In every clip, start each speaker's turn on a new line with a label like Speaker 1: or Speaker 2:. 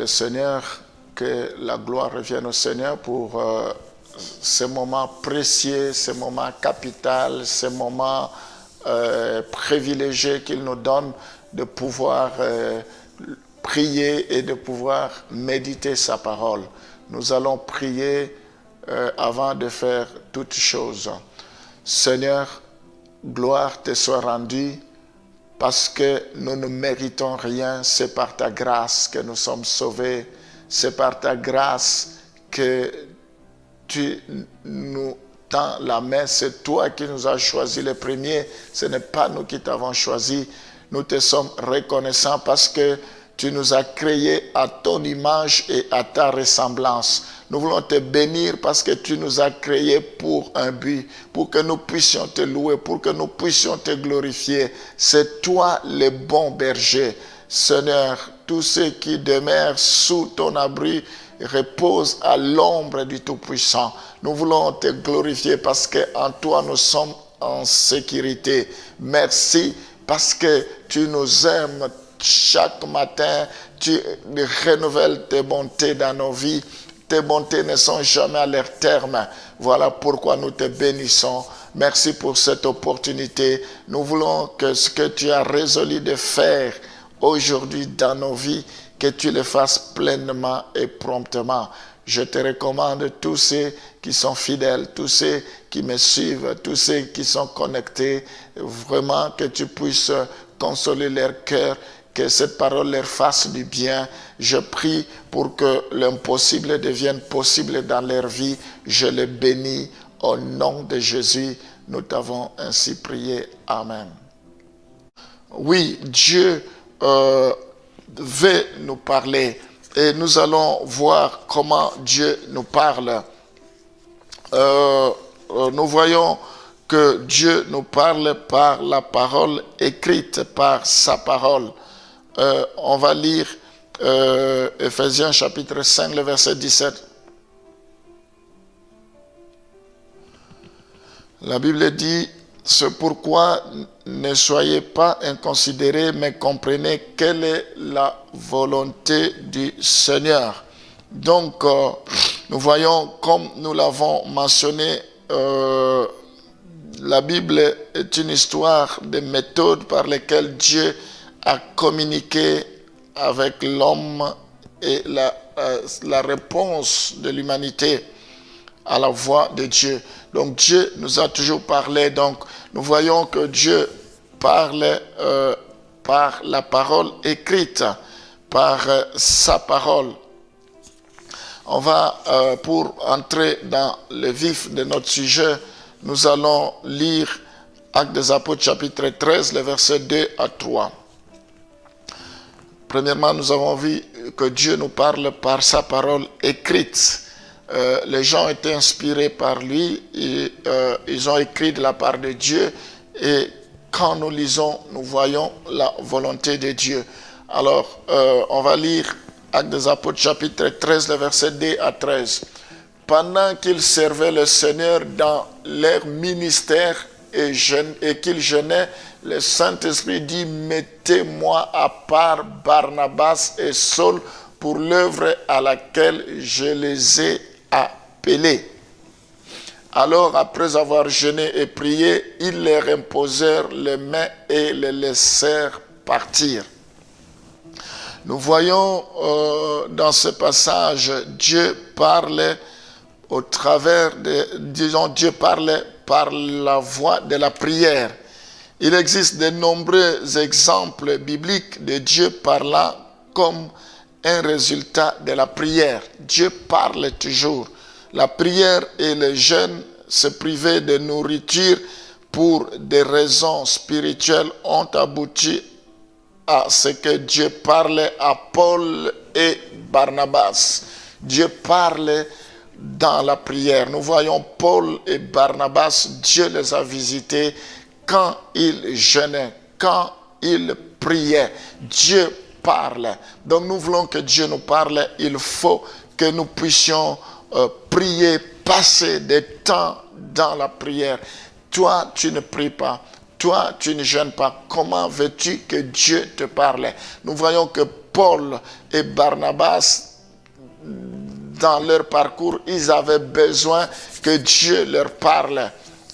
Speaker 1: Seigneur, que la gloire revienne au Seigneur pour ces moments précieux, ces moments capitaux, ces moments privilégiés qu'il nous donne de pouvoir prier et de pouvoir méditer sa parole. Nous allons prier avant de faire toutes choses. Seigneur, gloire te soit rendue parce que nous ne méritons rien. C'est par ta grâce que nous sommes sauvés. C'est par ta grâce que tu nous tends la main. C'est toi qui nous as choisis les premiers. Ce n'est pas nous qui t'avons choisi. Nous te sommes reconnaissants parce que tu nous as créés à ton image et à ta ressemblance. Nous voulons te bénir parce que tu nous as créés pour un but, pour que nous puissions te louer, pour que nous puissions te glorifier. C'est toi le bon berger. Seigneur, tous ceux qui demeurent sous ton abri reposent à l'ombre du Tout-Puissant. Nous voulons te glorifier parce qu'en toi nous sommes en sécurité. Merci parce que tu nous aimes. Chaque matin, tu renouvelles tes bontés dans nos vies. Tes bontés ne sont jamais à leur terme. Voilà pourquoi nous te bénissons. Merci pour cette opportunité. Nous voulons que ce que tu as résolu de faire aujourd'hui dans nos vies, que tu le fasses pleinement et promptement. Je te recommande tous ceux qui sont fidèles, tous ceux qui me suivent, tous ceux qui sont connectés. Vraiment que tu puisses consoler leur cœur, que cette parole leur fasse du bien. Je prie pour que l'impossible devienne possible dans leur vie. Je les bénis au nom de Jésus. Nous t'avons ainsi prié. Amen. Oui, Dieu veut nous parler et nous allons voir comment Dieu nous parle. Nous voyons que Dieu nous parle par la parole écrite, par sa parole. On va lire Ephésiens chapitre 5, le verset 17. La Bible dit, c'est pourquoi ne soyez pas inconsidérés, mais comprenez quelle est la volonté du Seigneur. Donc, nous voyons, comme nous l'avons mentionné, la Bible est une histoire de méthodes par lesquelles Dieu a communiqué avec l'homme et la réponse de l'humanité à la voix de Dieu. Donc Dieu nous a toujours parlé. Donc nous voyons que Dieu parle par la parole écrite, par sa parole. On va, pour entrer dans le vif de notre sujet, nous allons lire Actes des Apôtres chapitre 13, les versets 2 à 3. Premièrement, nous avons vu que Dieu nous parle par sa parole écrite. Les gens ont été inspirés par lui et ils ont écrit de la part de Dieu. Et quand nous lisons, nous voyons la volonté de Dieu. Alors, on va lire Actes des Apôtres chapitre 13, les versets 2 à 13. Pendant qu'ils servaient le Seigneur dans leur ministère et qu'ils jeûnaient, le Saint-Esprit dit, mettez-moi à part Barnabas et Saul pour l'œuvre à laquelle je les ai appelés. Alors, après avoir jeûné et prié, ils leur imposèrent les mains et les laissèrent partir. Nous voyons dans ce passage, Dieu parle au travers Dieu parle par la voie de la prière. Il existe de nombreux exemples bibliques de Dieu parlant comme un résultat de la prière. Dieu parle toujours. La prière et le jeûne, se priver de nourriture pour des raisons spirituelles, ont abouti à ce que Dieu parlait à Paul et Barnabas. Dieu parle dans la prière. Nous voyons Paul et Barnabas, Dieu les a visités quand ils jeûnaient, quand ils priaient. Dieu parle. Donc nous voulons que Dieu nous parle. Il faut que nous puissions prier, passer des temps dans la prière. Toi, tu ne pries pas. Toi, tu ne jeûnes pas. Comment veux-tu que Dieu te parle? Nous voyons que Paul et Barnabas, dans leur parcours, ils avaient besoin que Dieu leur parle.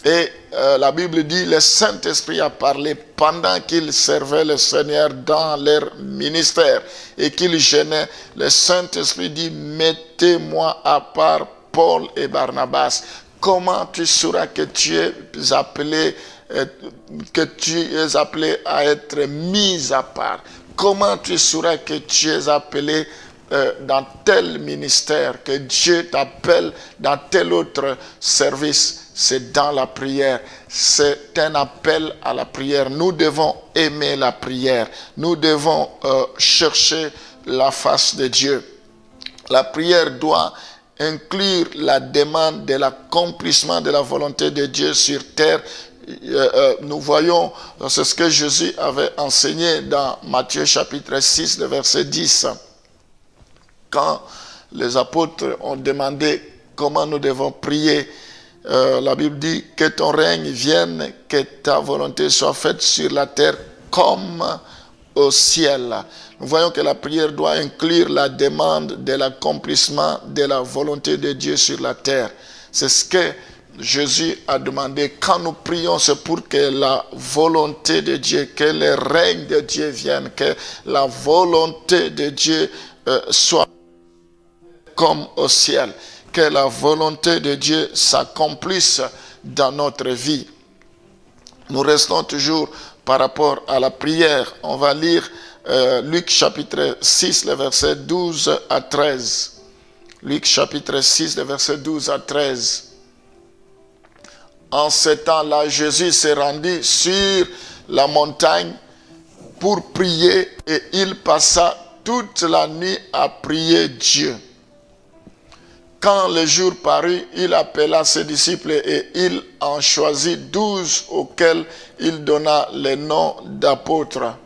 Speaker 1: Et la Bible dit, le Saint-Esprit a parlé pendant qu'ils servaient le Seigneur dans leur ministère et qu'ils jeûnaient. Le Saint-Esprit dit, mettez-moi à part Paul et Barnabas. Comment tu sauras que tu es appelé à être mis à part? Comment tu sauras que tu es appelé dans tel ministère, que Dieu t'appelle dans tel autre service? C'est dans la prière. C'est un appel à la prière. Nous devons aimer la prière. Nous devons chercher la face de Dieu. La prière doit inclure la demande de l'accomplissement de la volonté de Dieu sur terre. Nous voyons, c'est ce que Jésus avait enseigné dans Matthieu chapitre 6, le verset 10. Quand les apôtres ont demandé comment nous devons prier, la Bible dit que ton règne vienne, que ta volonté soit faite sur la terre comme au ciel. Nous voyons que la prière doit inclure la demande de l'accomplissement de la volonté de Dieu sur la terre. C'est ce que Jésus a demandé. Quand nous prions, c'est pour que la volonté de Dieu, que le règne de Dieu vienne, que la volonté de Dieu soit comme au ciel. Que la volonté de Dieu s'accomplisse dans notre vie. Nous restons toujours par rapport à la prière. On va lire Luc chapitre 6, le verset 12 à 13. Luc chapitre 6, le verset 12 à 13. En ce temps-là, Jésus s'est rendu sur la montagne pour prier et il passa toute la nuit à prier Dieu. Quand le jour parut, il appela ses disciples et il en choisit 12 auxquels il donna le nom d'apôtres.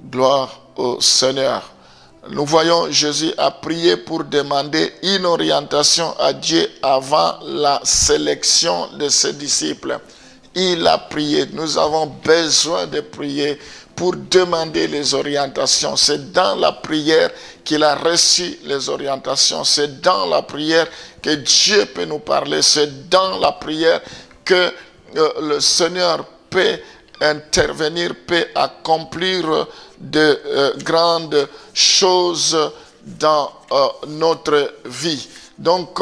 Speaker 1: Gloire au Seigneur. Nous voyons Jésus a prié pour demander une orientation à Dieu avant la sélection de ses disciples. Il a prié. Nous avons besoin de prier pour demander les orientations. C'est dans la prière qu'il a reçu les orientations. C'est dans la prière que Dieu peut nous parler. C'est dans la prière que le Seigneur peut intervenir, peut accomplir de grandes choses dans notre vie. Donc,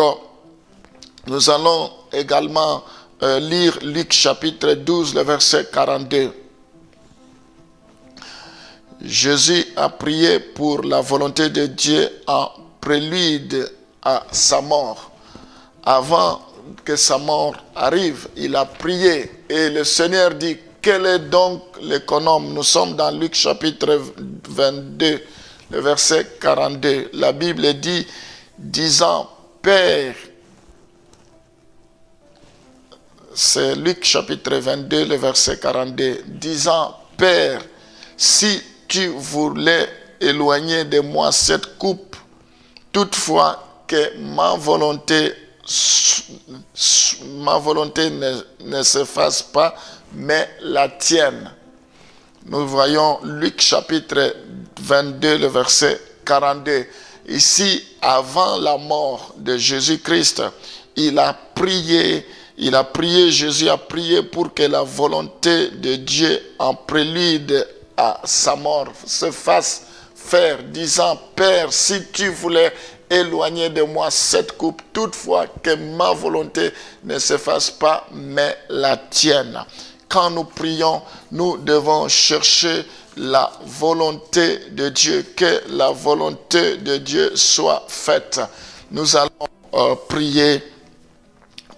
Speaker 1: nous allons également lire Luc chapitre 12, le verset 42. Jésus a prié pour la volonté de Dieu en prélude à sa mort. Avant que sa mort arrive, il a prié et le Seigneur dit, quel est donc l'économe? Nous sommes dans Luc chapitre 22, le verset 42. La Bible dit, disant, Père, c'est Luc chapitre 22, le verset 42, disant, Père, si tu voulais éloigner de moi cette coupe, toutefois que ma volonté ne se fasse pas, mais la tienne. Nous voyons Luc chapitre 22, le verset 42. Ici, avant la mort de Jésus-Christ, Jésus a prié pour que la volonté de Dieu en prélude à sa mort se fasse faire, disant, Père, si tu voulais éloigner de moi cette coupe, toutefois que ma volonté ne se fasse pas, mais la tienne. Quand nous prions, nous devons chercher la volonté de Dieu, que la volonté de Dieu soit faite. Nous allons prier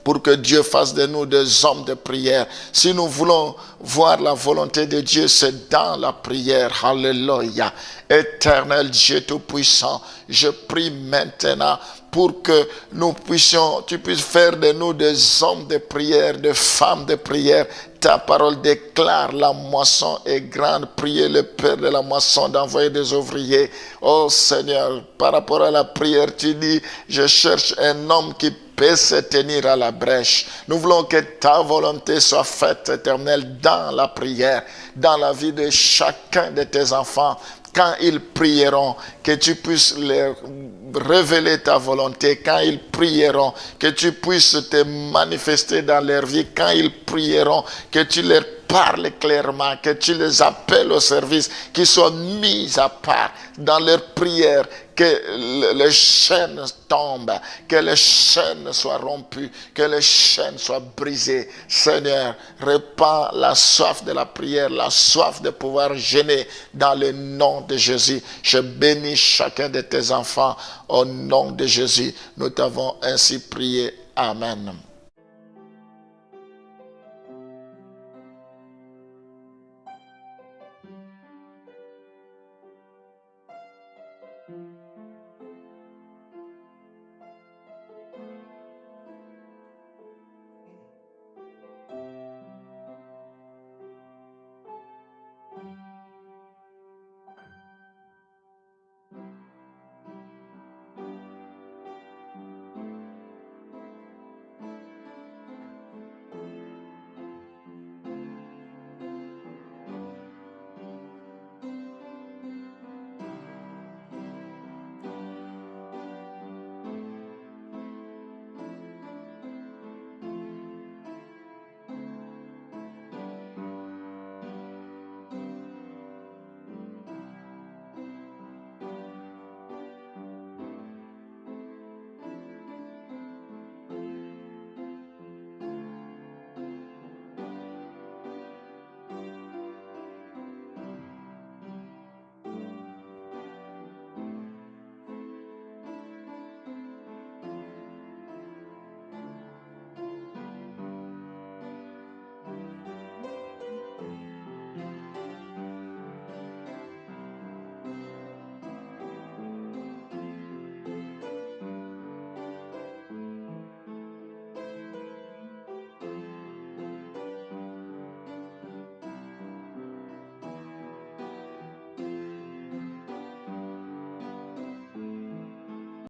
Speaker 1: pour que Dieu fasse de nous des hommes de prière. Si nous voulons voir la volonté de Dieu, c'est dans la prière. Alléluia. Éternel Dieu Tout-Puissant, je prie maintenant pour que tu puisses faire de nous des hommes de prière, des femmes de prière. Ta parole déclare, la moisson est grande. Priez le Père de la moisson d'envoyer des ouvriers. Oh Seigneur, par rapport à la prière, tu dis, je cherche un homme qui puissent se tenir à la brèche. Nous voulons que ta volonté soit faite, Éternel, dans la prière, dans la vie de chacun de tes enfants. Quand ils prieront, que tu puisses leur révéler ta volonté. Quand ils prieront, que tu puisses te manifester dans leur vie. Quand ils prieront, que tu leur parles clairement, que tu les appelles au service, qu'ils soient mis à part dans leur prière, que les chaînes tombent, que les chaînes soient rompues, que les chaînes soient brisées. Seigneur, répands la soif de la prière, la soif de pouvoir jeûner dans le nom de Jésus. Je bénis chacun de tes enfants au nom de Jésus. Nous t'avons ainsi prié. Amen.